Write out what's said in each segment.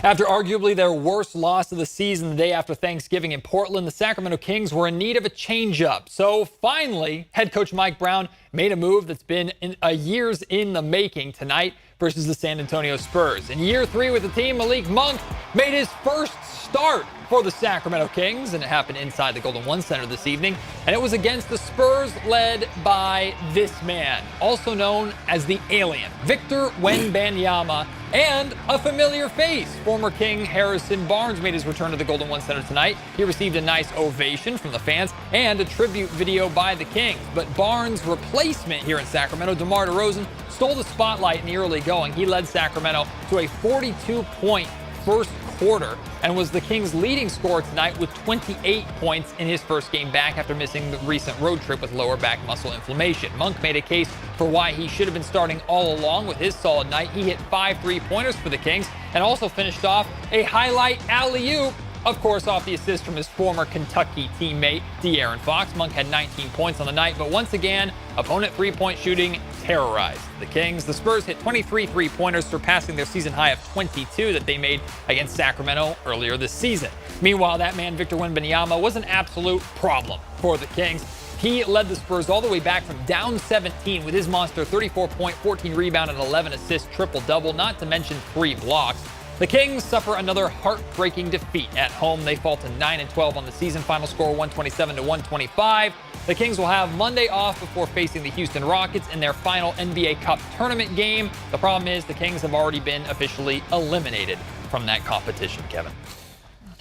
After arguably their worst loss of the season the day after Thanksgiving in Portland, the Sacramento Kings were in need of a change-up. So finally, head coach Mike Brown made a move that's been years in the making tonight versus the San Antonio Spurs. In year 3 with the team, Malik Monk made his first start for the Sacramento Kings, and it happened inside the Golden One Center this evening. And it was against the Spurs led by this man, also known as the Alien, Victor Wembanyama, and a familiar face. Former King Harrison Barnes made his return to the Golden One Center tonight. He received a nice ovation from the fans and a tribute video by the Kings. But Barnes' replacement here in Sacramento, DeMar DeRozan, stole the spotlight in the early going. He led Sacramento to a 42-point first quarter and was the Kings' leading scorer tonight with 28 points in his first game back after missing the recent road trip with lower back muscle inflammation. Monk made a case for why he should have been starting all along with his solid night. He hit 5 3-pointers for the Kings and also finished off a highlight alley-oop, of course, off the assist from his former Kentucky teammate, De'Aaron Fox. Monk had 19 points on the night, but once again, opponent three-point shooting terrorized the Kings. The Spurs hit 23 three-pointers, surpassing their season high of 22 that they made against Sacramento earlier this season. Meanwhile, that man, Victor Wembanyama, was an absolute problem for the Kings. He led the Spurs all the way back from down 17 with his monster 34-point, 14-rebound, and 11-assist triple-double, not to mention 3 blocks. The Kings suffer another heartbreaking defeat at home. They fall to 9-12 on the season. Final score 127-125. The Kings will have Monday off before facing the Houston Rockets in their final NBA Cup tournament game. The problem is the Kings have already been officially eliminated from that competition, Kevin.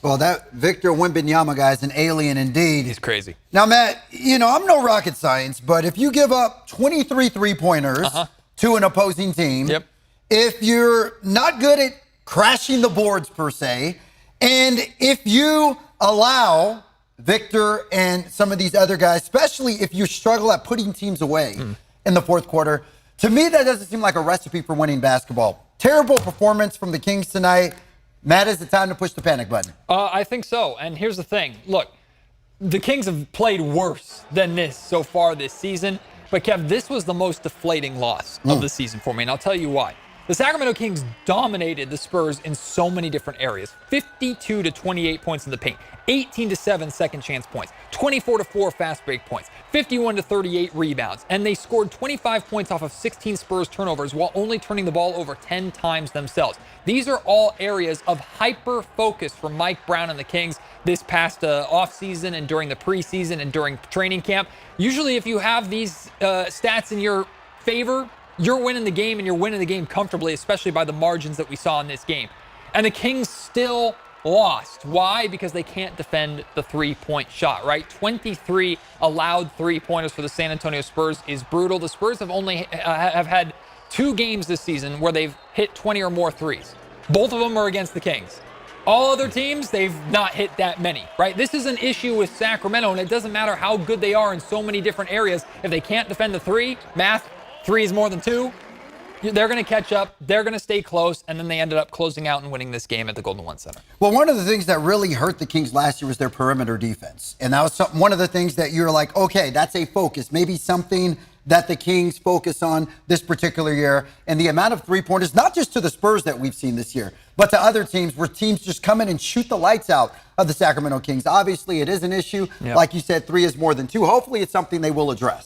Well, that Victor Wembanyama guy is an alien indeed. He's crazy. Now, Matt, I'm no rocket science, but if you give up 23 three-pointers to an opposing team, if you're not good at crashing the boards per se, and if you allow Victor and some of these other guys, especially if you struggle at putting teams away in the fourth quarter, to me that doesn't seem like a recipe for winning basketball. Terrible performance from the Kings tonight. Matt, is it time to push the panic button? I think so, and here's the thing. Look, the Kings have played worse than this so far this season, but Kev, this was the most deflating loss of the season for me, and I'll tell you why. The Sacramento Kings dominated the Spurs in so many different areas. 52 to 28 points in the paint, 18 to 7 second chance points, 24 to 4 fast break points, 51 to 38 rebounds, and they scored 25 points off of 16 Spurs turnovers while only turning the ball over 10 times themselves. These are all areas of hyper focus from Mike Brown and the Kings this past offseason and during the preseason and during training camp. Usually if you have these stats in your favor, you're winning the game, and you're winning the game comfortably, especially by the margins that we saw in this game. And the Kings still lost. Why? Because they can't defend the three-point shot, right? 23 allowed three-pointers for the San Antonio Spurs is brutal. The Spurs have only have had 2 games this season where they've hit 20 or more threes. Both of them are against the Kings. All other teams, they've not hit that many, right? This is an issue with Sacramento, and it doesn't matter how good they are in so many different areas. If they can't defend the three, 3 is more than 2, they're going to catch up, they're going to stay close, and then they ended up closing out and winning this game at the Golden One Center. Well, one of the things that really hurt the Kings last year was their perimeter defense. And that was one of the things that you're like, okay, that's a focus. Maybe something that the Kings focus on this particular year. And the amount of three-pointers, not just to the Spurs that we've seen this year, but to other teams where teams just come in and shoot the lights out of the Sacramento Kings. Obviously, it is an issue. Like you said, 3 is more than 2. Hopefully, it's something they will address.